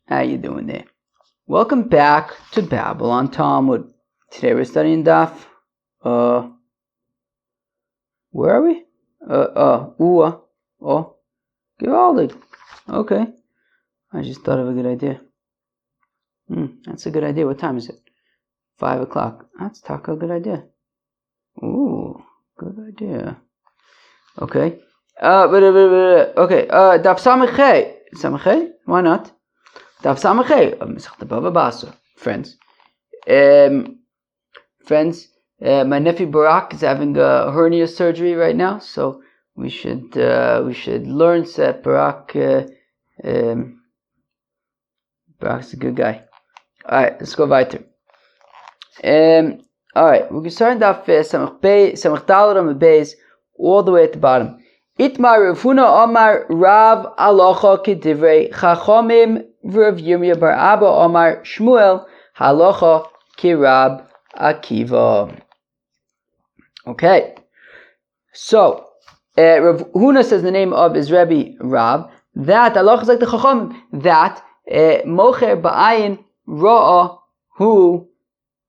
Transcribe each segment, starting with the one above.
How you doing there? Welcome back to Babylon Talmud. Today we're studying Daf. Where are we? Gewaldig. Okay. I just thought of a good idea. That's a good idea. What time is it? 5 o'clock. That's a good idea. Ooh, good idea. Okay. Okay. Daf Samachay. Samachay? Why not? Daf Samachay. The BavaBasra. Friends. My nephew Barak is having a hernia surgery right now, so we should learn that Barak's a good guy. Alright, let's go weiter. Alright, we're starting Daf Samach Daled on the base all the way at the bottom. Itmar Rav Huna Amar Rav Halacha Kedivrei Chachomim Rav Yirmiyah bar Abba Amar Shmuel Halacha Kirab Akiva. Okay, so Rav Huna says the name of his Rebbe Rav that halacha is like the Chachomim that mocher ba'ayin ra'a hu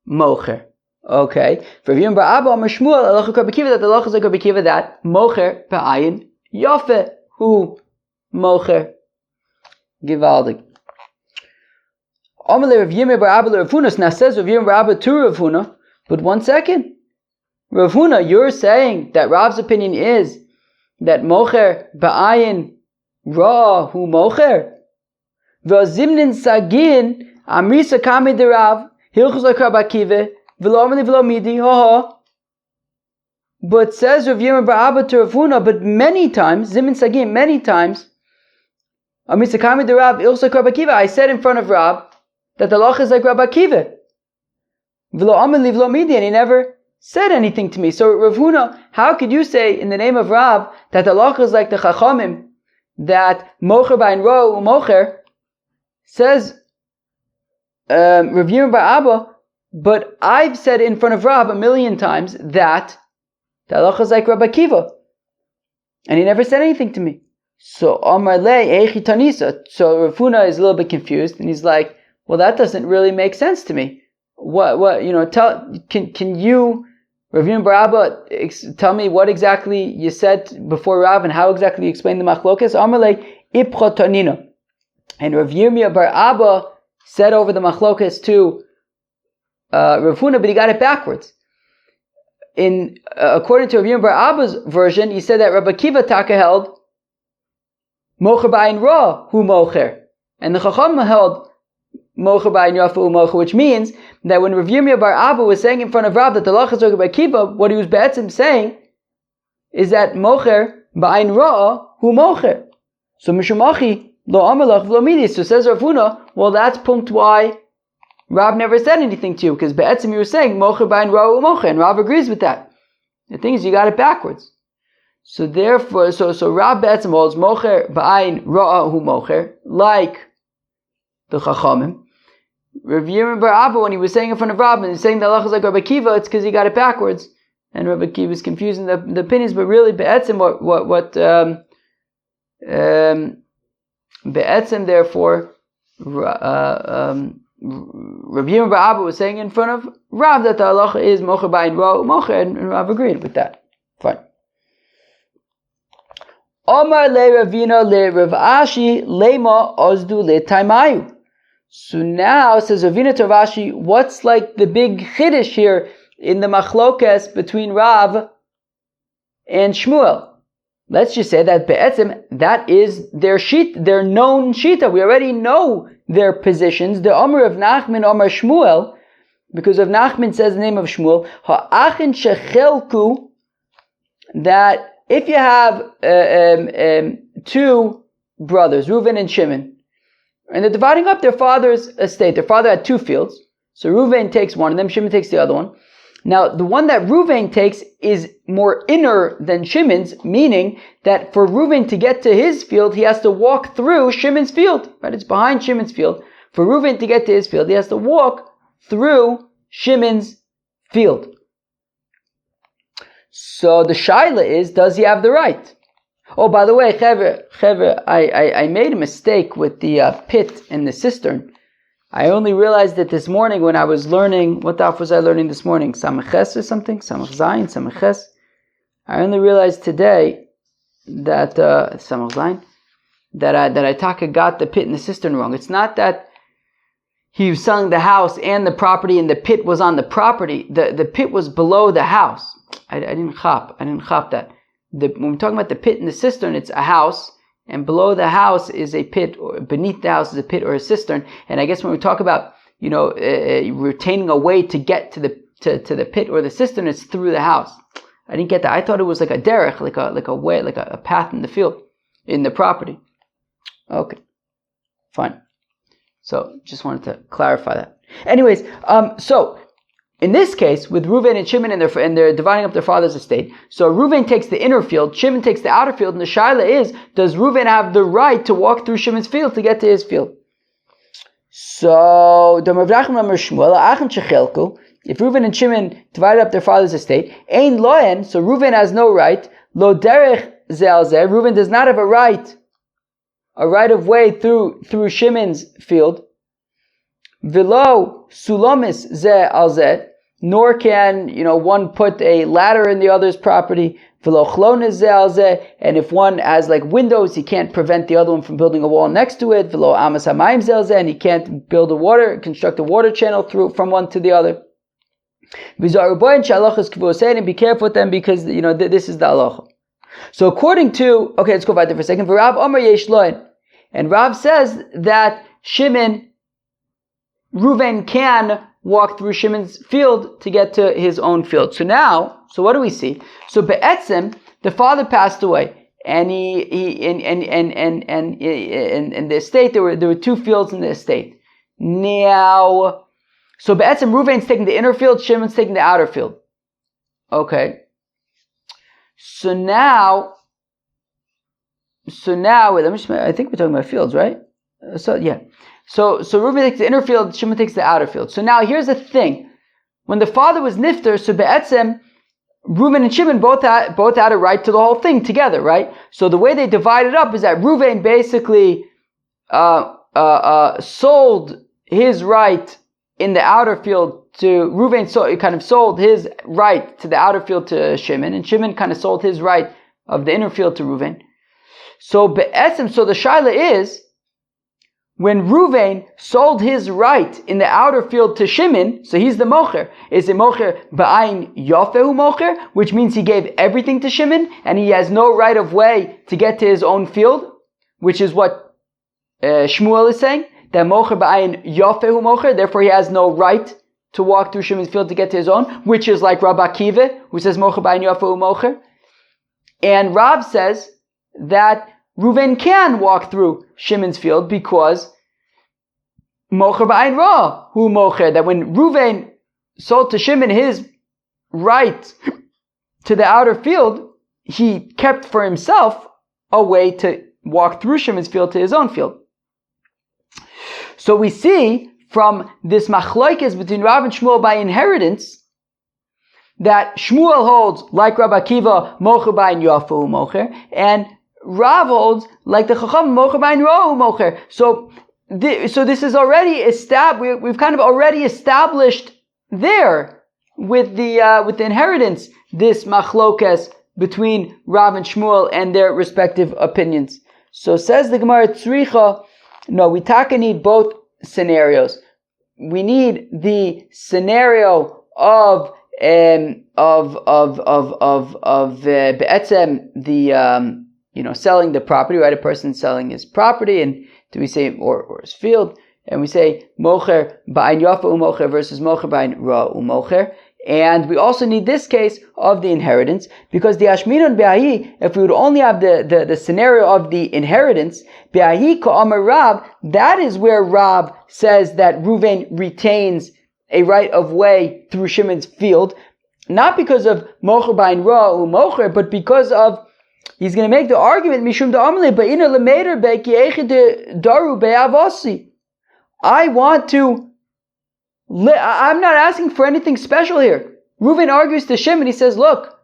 mocher. Okay, for Rav Yirmiyah bar Abba Amar Shmuel halacha Kirab Akiva that the halacha is like Rabbi Akiva that mocher ba'ayin yafe hu mocher. Givaldik. Amalei Rav Yirmiyah bar Abba Rav Huna. Now says Rav Yirmiyah bar Abba to Rav Huna, but 1 second. Rav Huna, you're saying that Rav's opinion is that mocher ba'ayin ra hu mocher. V'azimnin sagin amrisa kami derav hilchus l'krab akive v'lo amali v'lo midi ha. But says Rav Yirmiyah bar Abba to Rav Huna, but many times zimnin sagin many times amrisa kami derav hilchus l'krab akive. I said in front of Rav that the halacha is like Rabbi Akiva. V'lo amali v'lo midi, and he never said anything to me. So Rav Huna, how could you say in the name of Rav that the halacha is like the Chachamim, that mocher ba'ayin ro mocher? Says Rav Yirmiyah bar Abba, but I've said in front of Rav 1,000,000 times that the halacha is like Rabbi Akiva, and he never said anything to me. So Amar le eichi tanisa. So Rav Huna is a little bit confused, and he's like, well, that doesn't really make sense to me. Can you, Rav Yirmiyah bar Abba, tell me what exactly you said before Rav and how exactly you explained the machlokes? Amalei ipcha tanina. And Rav Yirmiyah bar Abba said over the machlokes to Rav Huna, but he got it backwards. According to Rav Yirmiyah bar Abba's version, he said that Rabbi Akiva Taka held mocher ba'ayin ra hu mocher, and the Chacham held mocher ba'ayin yafa hu mocher, which means that when Rav Yirmiyah bar Abba was saying in front of Rav that the halacha is like Rabbi Akiva, what he was be'etzim saying is that mocher ba'ayin ra hu mocher. So mishum achi lo amalach v'lo midi. So says Rav Huna, well, that's punkt why Rav never said anything to you, because be'etzim you were saying mocher ba'ayin ra hu mocher, and Rav agrees with that. The thing is, you got it backwards. So therefore, so Rav be'etzim holds mocher ba'ayin ra hu mocher, like the Chachamim. Rav Yirmiyah bar Abba, when he was saying in front of Rav and he's saying the halacha is like Rabbi Akiva, it's because he got it backwards, and Rabbi Akiva is confusing the opinions. But really, be'etzim, what be'etzim, therefore, Rav Yirmiyah bar Abba was saying in front of Rav that the halacha is mocher ba'ayin ra mocher, and Rav agreed with that. Fine. Omar le Ravina le Rav Ashi lema ozdu le taimayu. So now, says Ravina to Rav Ashi, what's like the big chiddush here in the machlokes between Rav and Shmuel? Let's just say that be'etzim, that is their known shita. We already know their positions. The Omer of Nachman, Omer Shmuel, because of Nachman says the name of Shmuel, ha'achin shechelku, that if you have two brothers, Reuven and Shimon, and they're dividing up their father's estate. Their father had 2 fields. So Reuven takes one of them, Shimon takes the other one. Now, the one that Reuven takes is more inner than Shimon's, meaning that for Reuven to get to his field, he has to walk through Shimon's field. Right? It's behind Shimon's field. For Reuven to get to his field, he has to walk through Shimon's field. So the shaila is, does he have the right? Oh, by the way, Chevre, I made a mistake with the pit and the cistern. I only realized it this morning when I was learning. What daf was I learning this morning? Samach Ches or something? Samach Zayin, Samach Ches. I only realized today that Samach Zayin that Itaka got the pit and the cistern wrong. It's not that he was selling the house and the property, and the pit was on the property. The pit was below the house. I didn't chop that. When we're talking about the pit and the cistern, it's a house. And below the house is a pit, or beneath the house is a pit or a cistern. And I guess when we talk about, retaining a way to get to the pit or the cistern, it's through the house. I didn't get that. I thought it was like a derech, like a way, like a path in the field, in the property. Okay, fine. So just wanted to clarify that. Anyways, so in this case, with Reuven and Shimon and they're dividing up their father's estate, so Reuven takes the inner field, Shimon takes the outer field, and the shaila is, does Reuven have the right to walk through Shimon's field to get to his field? So, if Reuven and Shimon divided up their father's estate, Ein Loen, so Reuven has no right, Lo derech ze al ze, Reuven does not have a right of way through Shimon's field, V'lo sulamis ze al ze, nor can one put a ladder in the other's property. V'lo chlonis ze al ze, and if one has like windows, he can't prevent the other one from building a wall next to it. V'lo amas hamayim ze al ze, and he can't construct a water channel through from one to the other. V'zaru boyin shalachas k'vuosein, and be careful with them because this is the halacha. So according to, okay, let's go back there for a second. V'Rav Omer yesh loin, and Rav says that Reuven can walk through Shimon's field to get to his own field. So what do we see? So be'etzem, the father passed away, and in the estate there were two fields in the estate. Now, so be'etzem, Reuven's taking the inner field, Shimon's taking the outer field. Okay. So now, wait, I think we're talking about fields, right? So Reuven takes the inner field, Shimon takes the outer field. So now here's the thing. When the father was nifter, so be'etzem, Reuven and Shimon both had a right to the whole thing together, right? So the way they divided up is that Reuven basically sold his right in the outer field to Reuven, so he kind of sold his right to the outer field to Shimon, and Shimon kind of sold his right of the inner field to Reuven. So be'etzem, so the shaila is, when Reuven sold his right in the outer field to Shimon, so he's the mocher. Is it mocher ba'ayin yafehu mocher, which means he gave everything to Shimon, and he has no right of way to get to his own field, which is what Shmuel is saying, that mocher ba'ayin yafehu mocher, therefore he has no right to walk through Shimon's field to get to his own, which is like Rabbi Akiva, who says mocher ba'ayin yafehu mocher. And Rab says that Reuven can walk through Shimon's field because mocher ba'ayin ra hu mocher, that when Reuven sold to Shimon his right to the outer field, he kept for himself a way to walk through Shimon's field to his own field. So we see from this machlokes between Rav and Shmuel by inheritance that Shmuel holds like Rabbi Akiva mocher ba'ayin yafu mocher, and Rav holds like the Chacham mocher ba'ayin ra hu mocher. So this is already established. We've kind of already established there with the inheritance this machlokes between Rav and Shmuel and their respective opinions. So says the Gemara Tzricha, no, we need both scenarios. We need the scenario of be'etzem, the selling the property, right? A person selling his property, and do we say or his field, and we say mocher ba'ayin yafa u'mocher versus mocher ba'ayin ra u'mocher. And we also need this case of the inheritance, because the Ashminon Be'ahi, if we would only have the scenario of the inheritance, Be'ahi ka'amar Rab, that is where Rab says that Reuven retains a right of way through Shimon's field, not because of mocher ba'ayin ra u'mocher, but because of, he's going to make the argument, Mishum da'amle ba'ina le'meter be'ki echid daru be'avasi. I'm not asking for anything special here. Reuven argues to Shimon. He says, look,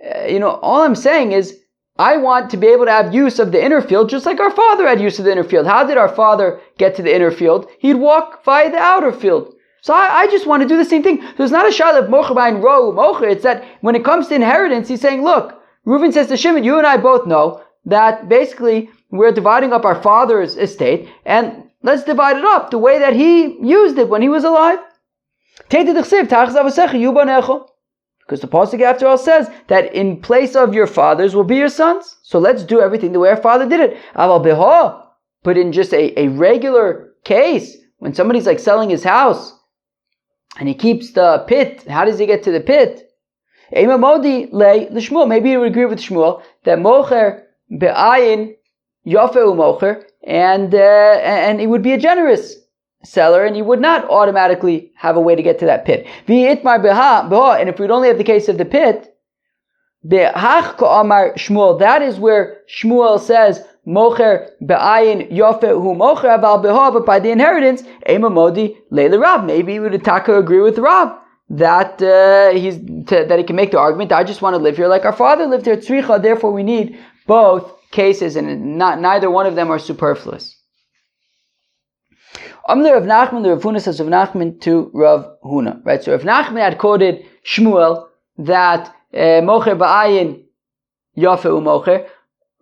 all I'm saying is, I want to be able to have use of the inner field just like our father had use of the inner field. How did our father get to the inner field? He'd walk via the outer field. So I just want to do the same thing. So it's not a shayla of mocher b'ayin ro mocher. It's that when it comes to inheritance, he's saying, look, Reuven says to Shimon, you and I both know that basically we're dividing up our father's estate, and let's divide it up the way that he used it when he was alive. Because the pasuk after all says that in place of your fathers will be your sons. So let's do everything the way our father did it. But in just a regular case, when somebody's like selling his house and he keeps the pit, how does he get to the pit? Maybe you would agree with Shmuel that mocher be'ayin yafeu mocher, and he would be a generous seller, and he would not automatically have a way to get to that pit. And if we'd only have the case of the pit, that is where Shmuel says mocher be'ayin yafeu mocher aval beha, but by the inheritance, ema modi leila Rav. Maybe he would agree with Rav that that he can make the argument, I just want to live here like our father lived here, tzricha, therefore we need both cases, and neither one of them are superfluous. Amle Rav Nachman, the Rav Huna says Rav Nachman to Rav Huna, right? So Rav Nachman had quoted Shmuel that mocher ba'ayin yafeu mocher.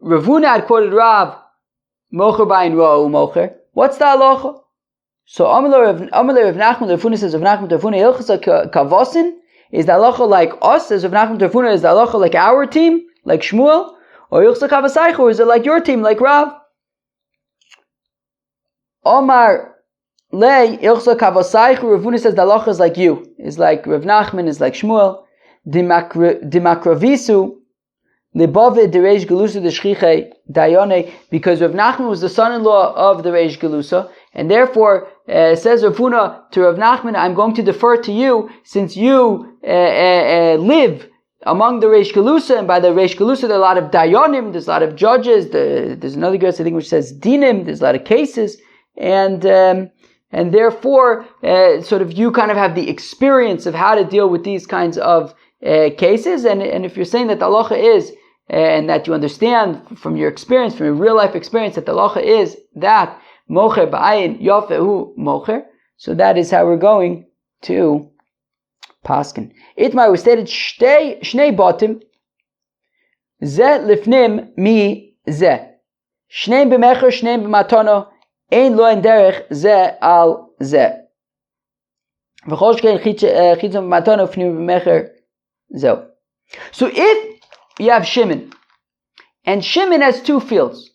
Rav Huna had quoted Rav mocher ba'ayin ro'u mocher. What's the halacha? So Amle Rav Nachman, the Rav Huna says Rav Nachman to Rav Huna hilchasa kavosin. Is the halacha like us? Says Rav Nachman to Rav Huna, is the halacha like our team, like Shmuel? Or hilchasa kavasaycha, or is it like your team, like Rav? Omar Lei ilchsa kavasaychu. Rav Huna says the halacha is like you, is like Rav Nachman, is like Shmuel. Dimakravisu lebave de Reish Gelusa de Shchiche Dayone, because Rav Nachman was the son-in-law of the Reish Gelusa, and therefore says Rav Huna to Rav Nachman, I'm going to defer to you since you live among the Reish Gelusa, and by the Reish Gelusa there are a lot of Dayonim, there's a lot of judges. There's another verse I think which says Dinim. There's a lot of cases, and therefore, sort of you kind of have the experience of how to deal with these kinds of cases. And if you're saying that the halacha is, and that you understand from your experience, from your real life experience, that the halacha is that mocher ba'ayin yafeu mocher, so that is how we're going to paskin. Itmar, we stated shnei batim ze lifnim mi ze shneim b'mecher shneim b'matana. Ein lo en derech ze al ze. V'chol shkein chitzon b'matana ufnim b'mecher zeo. So if you have Shimon, and Shimon has two fields,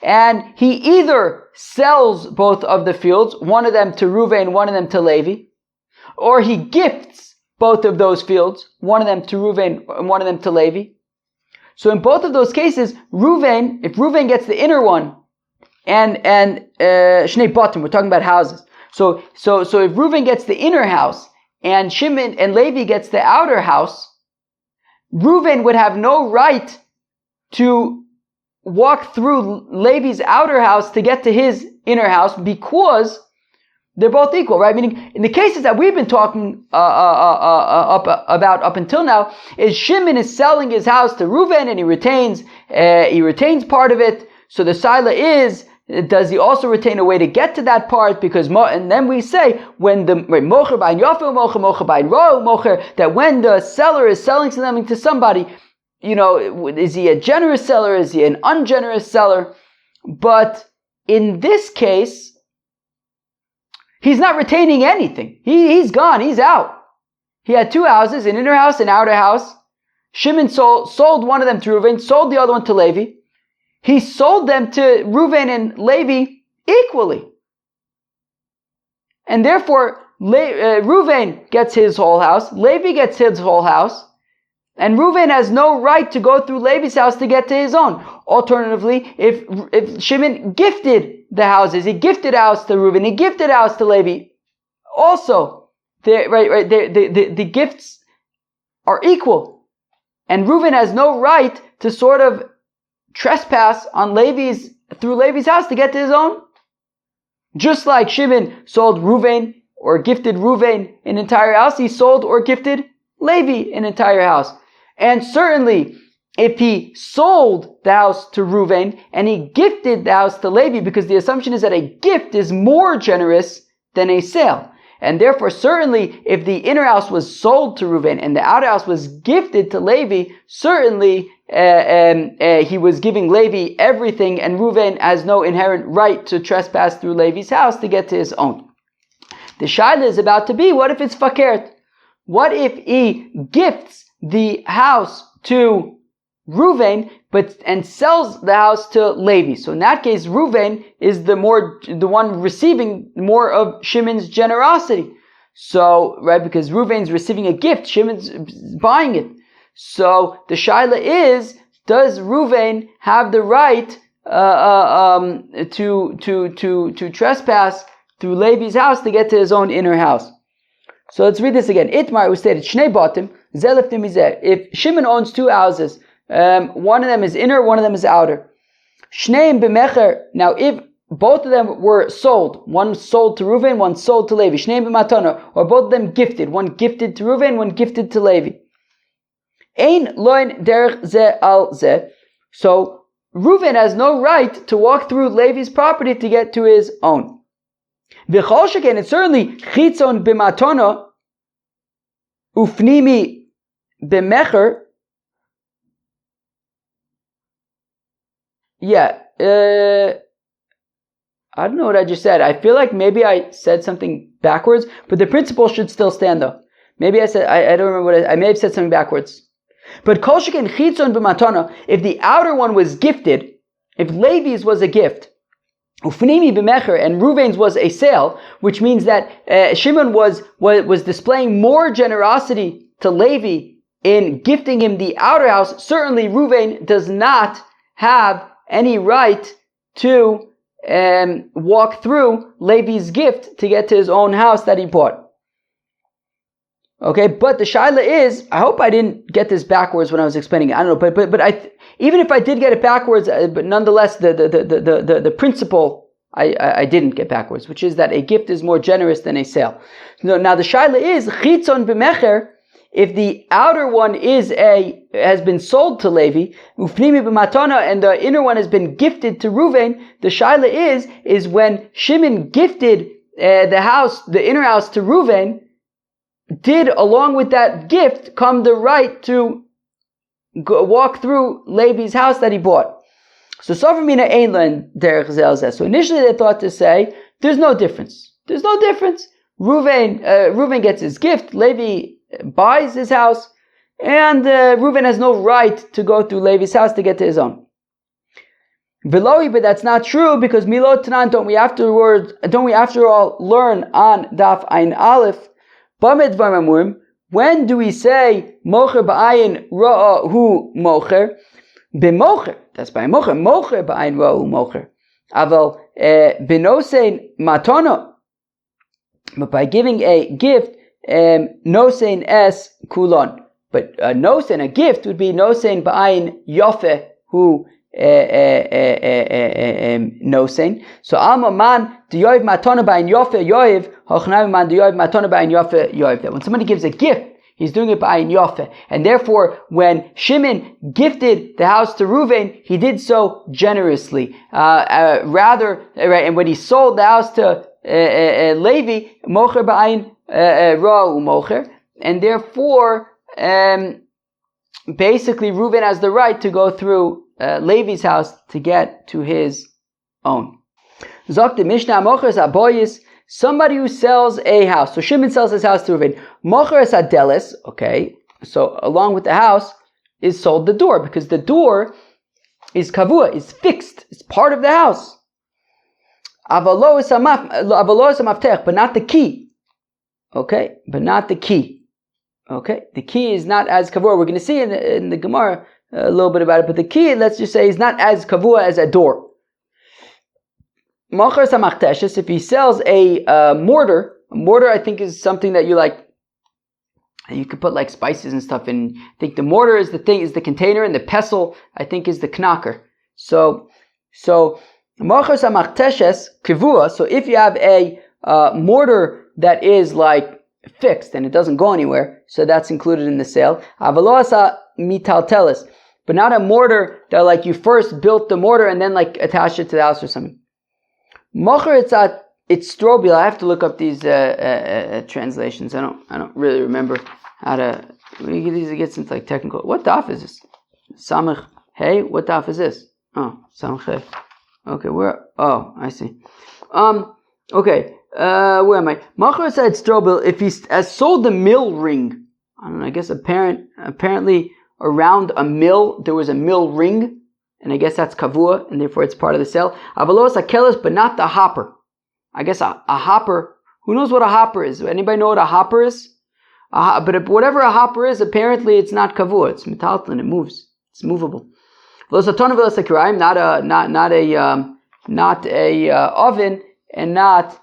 and he either sells both of the fields, one of them to Reuven, one of them to Levi, or he gifts both of those fields, one of them to Reuven and one of them to Levi. So in both of those cases, if Reuven gets the inner one, and Shnei Batim, we're talking about houses. So if Reuven gets the inner house, and Shimon and Levi gets the outer house, Reuven would have no right to walk through Levi's outer house to get to his inner house because they're both equal, right? Meaning, in the cases that we've been talking about up until now, is Shimon is selling his house to Reuven and he retains part of it. So the shaila is, does he also retain a way to get to that part? Because and then we say when the mocher ba'ayin yafeu mocher ba'ayin ro'u mocher, that when the seller is selling something to somebody, is he a generous seller? Is he an ungenerous seller? But in this case, he's not retaining anything. He's gone. He's out. He had two houses, an inner house, an outer house. Shimon sold one of them to Reuven, sold the other one to Levi. He sold them to Reuven and Levi equally. And therefore, Reuven gets his whole house, Levi gets his whole house, and Reuven has no right to go through Levi's house to get to his own. Alternatively, if Shimon gifted the houses, he gifted a house to Reuven, he gifted a house to Levi, also, the gifts are equal. And Reuven has no right to sort of trespass on through Levi's house to get to his own. Just like Shimon sold Reuven or gifted Reuven an entire house, he sold or gifted Levi an entire house. And certainly, if he sold the house to Reuven and he gifted the house to Levi, because the assumption is that a gift is more generous than a sale. And therefore, certainly, if the inner house was sold to Reuven and the outer house was gifted to Levi, certainly he was giving Levi everything, and Reuven has no inherent right to trespass through Levi's house to get to his own. The shaila is about to be, what if it's fakert? What if he gifts the house to Reuven, and sells the house to Levi? So in that case, Reuven is the one receiving more of Shimon's generosity. So, right, because Reuven's receiving a gift, Shimon's buying it. So the shaila is, does Reuven have the right to trespass through Levi's house to get to his own inner house? So let's read this again. Itmar was stated, Shnei batim, zelef mizeh. If Shimon owns two houses, one of them is inner, one of them is outer. Shneim b'mecher. Now, if both of them were sold, one sold to Reuven, one sold to Levi. Shneim b'matana, or both of them gifted, one gifted to Reuven, one gifted to Levi. Ein loin derech ze al ze. So Reuven has no right to walk through Levi's property to get to his own. V'chol sheken, it's certainly chitzon b'matana ufnimi b'mecher. Yeah, I don't know what I just said. I feel like maybe I said something backwards, but the principle should still stand though. Maybe I said, I don't remember what I may have said something backwards. But kol sheken chitzon b'matana, if the outer one was gifted, if Levi's was a gift, ufnimi b'mecher, and Reuven's was a sale, which means that Shimon was displaying more generosity to Levi in gifting him the outer house, certainly Reuven does not have any right to walk through Levi's gift to get to his own house that he bought. Okay, but the shaila is, I hope I didn't get this backwards when I was explaining it. I don't know, but even if I did get it backwards, but nonetheless, the principle I didn't get backwards, which is that a gift is more generous than a sale. Now the shaila is chitzon b'mecher. If the outer one has been sold to Levi, ufnimi b'matana, and the inner one has been gifted to Reuven, the shaila is when Shimon gifted the inner house to Reuven, did along with that gift come the right to walk through Levi's house that he bought? So Sofamina Einlan derech zelzeh. So initially they thought to say there's no difference. There's no difference. Reuven gets his gift. Levi buys his house, and Reuven has no right to go through Levi's house to get to his own. Velohi, but that's not true, because Milot Tanan, don't we after all learn on Daf Ein Aleph, Bamed Vamamurim, when do we say Mocher ba'ayin ra'a hu mocher? B'mocher, that's by mocher. Mocher ba'ayin ra'a hu mocher. Aval b'nosein matana, but by giving a gift, nosein es kulon. But nosein, a gift, would be nosein ba'ayin yofe hu nosein. So alma man diyoiv matana ba'ayin yofe yoiv, hochnami man diyoiv matana ba'ayin yofe yoiv. That when somebody gives a gift, he's doing it ba'ayin yofe. And therefore, when Shimon gifted the house to Reuven, he did so generously. And when he sold the house to Levi, mocher ba'ayin ra'u mocher, and therefore, basically, Reuven has the right to go through Levi's house to get to his own. Zok the Mishnah, mocher aboyis, somebody who sells a house. So Shimon sells his house to Reuven. Mocher es adeles, okay, so along with the house is sold the door, because the door is kavua, is fixed, it's part of the house. Avalo es amaftech, but not the key. Okay, but not the key. Okay, the key is not as kavua. We're going to see in the Gemara a little bit about it, but the key, let's just say, is not as kavua as a door. Mocher samachteshes, if he sells a mortar I think is something that you could put like spices and stuff in. I think the mortar is the container, and the pestle, I think, is the knocker. So mocher samachteshes kavua. So if you have a mortar that is like fixed and it doesn't go anywhere, so that's included in the sale. Avaloasa mitaltelis. but not a mortar that like you first built the mortar and then like attached it to the house or something. Mocher it's strobil. I have to look up these translations. I don't really remember how to. These gets into like technical. What daf is this? Samach hey. What daf is this? Oh, samach hey. Okay, where? Oh, I see. Okay. Where am I? Mocher said strobil. If he has sold the mill ring, I don't know. I guess apparently around a mill there was a mill ring. And I guess that's kavua, and therefore it's part of the sale. Avalos akeles, but not the hopper. I guess a hopper. Who knows what a hopper is? Anybody know what a hopper is? But whatever a hopper is, apparently it's not kavua. It's metaltlin. It moves. It's movable. Not a oven, and not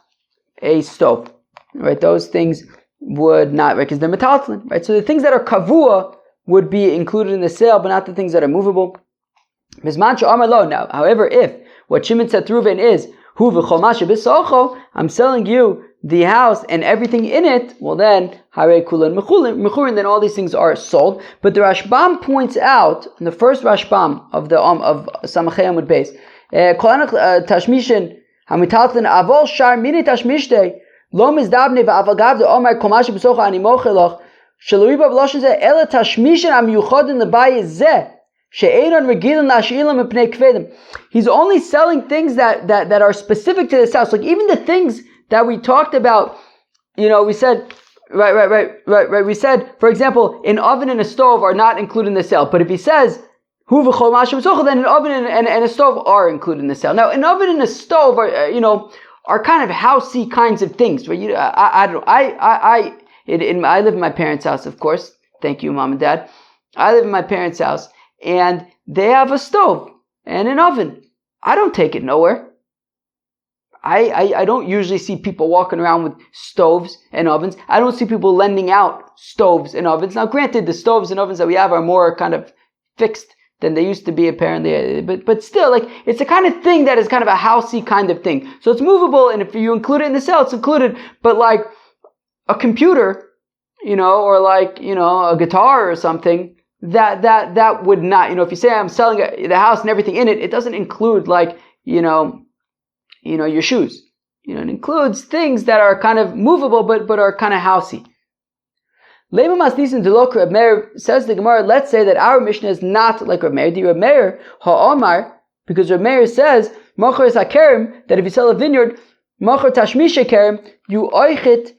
a stove. Right? Those things would not, right? Because they're metaltlin. Right? So the things that are kavua would be included in the sale, but not the things that are movable. Now, however, if what Shimon said to Reuven is, I'm selling you the house and everything in it, well then, then all these things are sold. But the Rashbam points out, in the first Rashbam of Samachei Amud Beis, Tashmishin, Hamitatlin Avol Shar Mini Tashmishte, Lo Mizdabne Va'avagav the Omar Komashi B'socha Animocheloch, Shaluiba B'loshin Zeh, Ela Tashmishin Am Yuchodin L'Bayis Zeh, He's only selling things that are specific to this house. Like even the things that we talked about, we said, right. We said, for example, an oven and a stove are not included in the sale. But if he says, then an oven and a stove are included in the sale. Now, an oven and a stove are kind of housey kinds of things. Right? I live in my parents' house, of course. Thank you, Mom and Dad. I live in my parents' house. And they have a stove and an oven. I don't take it nowhere. I don't usually see people walking around with stoves and ovens. I don't see people lending out stoves and ovens. Now, granted, the stoves and ovens that we have are more kind of fixed than they used to be, apparently. But still, like, it's a kind of thing that is kind of a housey kind of thing. So it's movable, and if you include it in the sale, it's included. But like a computer, or like, a guitar or something, that would not, if you say I'm selling the house and everything in it, it doesn't include like, your shoes. It includes things that are kind of movable, but are kind of housey. Lema Masnisin Delok Reb Meir says the Gemara, let's say that our Mishnah is not like Reb Meir. The Reb Meir ha'omar, because Reb Meir says, Mocher is hakerim, that if you sell a vineyard, Mocher tashmisha kerim, you oichit,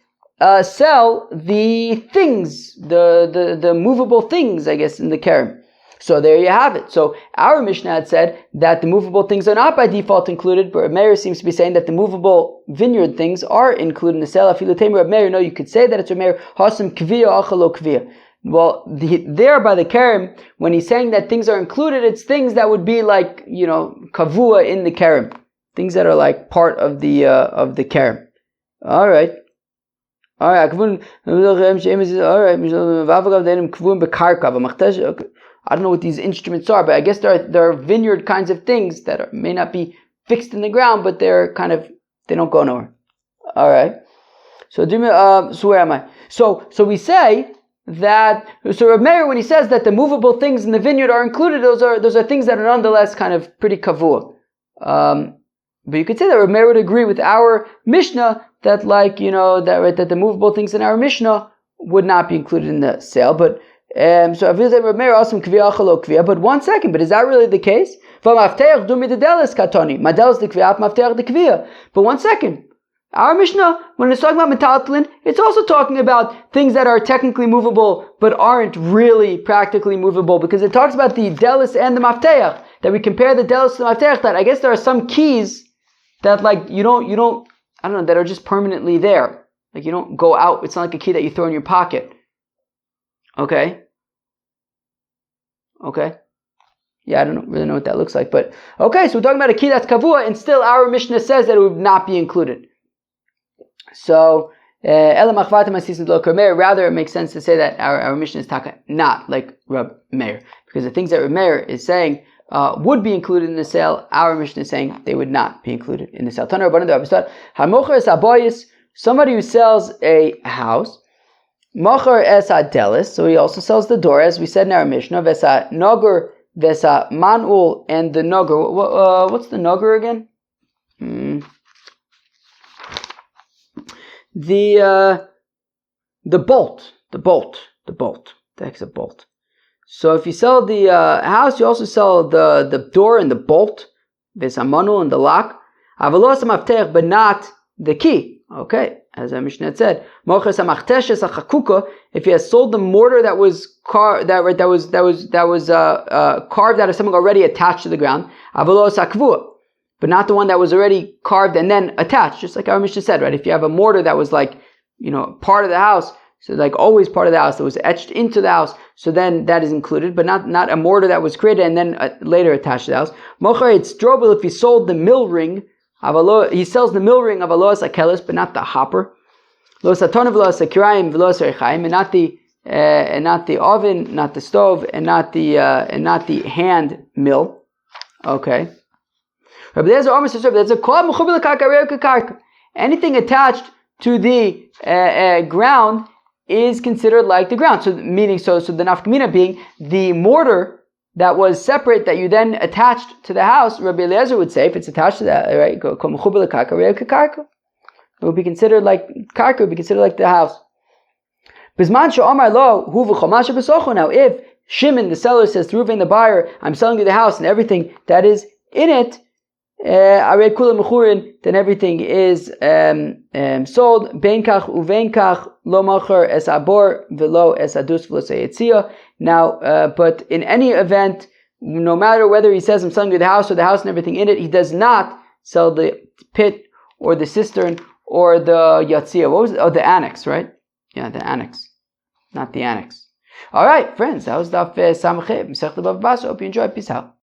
sell the things, the movable things, I guess, in the kerem. So there you have it. So our Mishnah had said that the movable things are not by default included, but Reb Meir seems to be saying that the movable vineyard things are included in the sale. Reb Meir, no, you could say that it's Reb Meir, Hasam Kviya Achalo Kviya. Well, there by the kerem, when he's saying that things are included, it's things that would be like, kavua in the kerem. Things that are like part of the kerem. Alright. I don't know what these instruments are, but I guess there are vineyard kinds of things that may not be fixed in the ground, but they're kind of, they don't go nowhere. All right. So where am I? So we say that, so Reb Meir, when he says that the movable things in the vineyard are included, those are things that are nonetheless kind of pretty kavua. But you could say that Reb Meir would agree with our Mishnah that that the movable things in our Mishnah would not be included in the sale. But so I feel that Reb Meir also kviya achalo kviya. But one second, but is that really the case? But one second. Our Mishnah, when it's talking about metaltlin, it's also talking about things that are technically movable but aren't really practically movable, because it talks about the delis and the mafteach, that we compare the delis to the mafteach, that I guess there are some keys that like you don't I don't know, that are just permanently there. Like you don't go out, it's not like a key that you throw in your pocket. Okay. Yeah, I don't really know what that looks like, but okay, so we're talking about a key that's kavua, and still our Mishnah says that it would not be included. So, rather it makes sense to say that our Mishnah is taka not like Reb Meir, because the things that Reb Meir is saying would be included in the sale, our Mishnah is saying they would not be included in the sale. Somebody who sells a house, mocher es adelis, so he also sells the door, as we said in our Mishnah, vesa nogur vesa manul and the noger. What's the noger again? The bolt. The exit bolt. So if you sell the house, you also sell the door and the bolt, vesa manul and the lock. Avalos maftech, but not the key. Okay, as our Mishnah said, if he has sold the mortar that was carved out of something already attached to the ground, but not the one that was already carved and then attached, just like our Mishnah said, right? If you have a mortar that was like, part of the house, so like always part of the house that was etched into the house, so then that is included, but not a mortar that was created and then later attached to the house. Mocher it's drobel if he sold the mill ring. He sells the mill ring of aloas akelis, but not the hopper. Lo satonav lo sakirayim v'lo serichayim, and not the oven, not the stove, and not the hand mill. Okay. Anything attached to the ground is considered like the ground. So the nafkamina being the mortar that was separate that you then attached to the house. Rabbi Eliezer would say, if it's attached to that, right, it would be considered like karka, would be considered like the house. Now, if Shimon, the seller, says to Reuven, the buyer, I'm selling you the house and everything that is in it, then everything is sold. Benkach uvenkach lo macher es abor velo es adus velo seyetzia. Now, but in any event, no matter whether he says I'm selling you the house or the house and everything in it, he does not sell the pit or the cistern or the yatzia. What was it? Oh, the annex, right? Yeah, the annex, not the annex. All right, friends, that was Daf Samachet. BavaBasra. Hope you enjoyed. Peace out.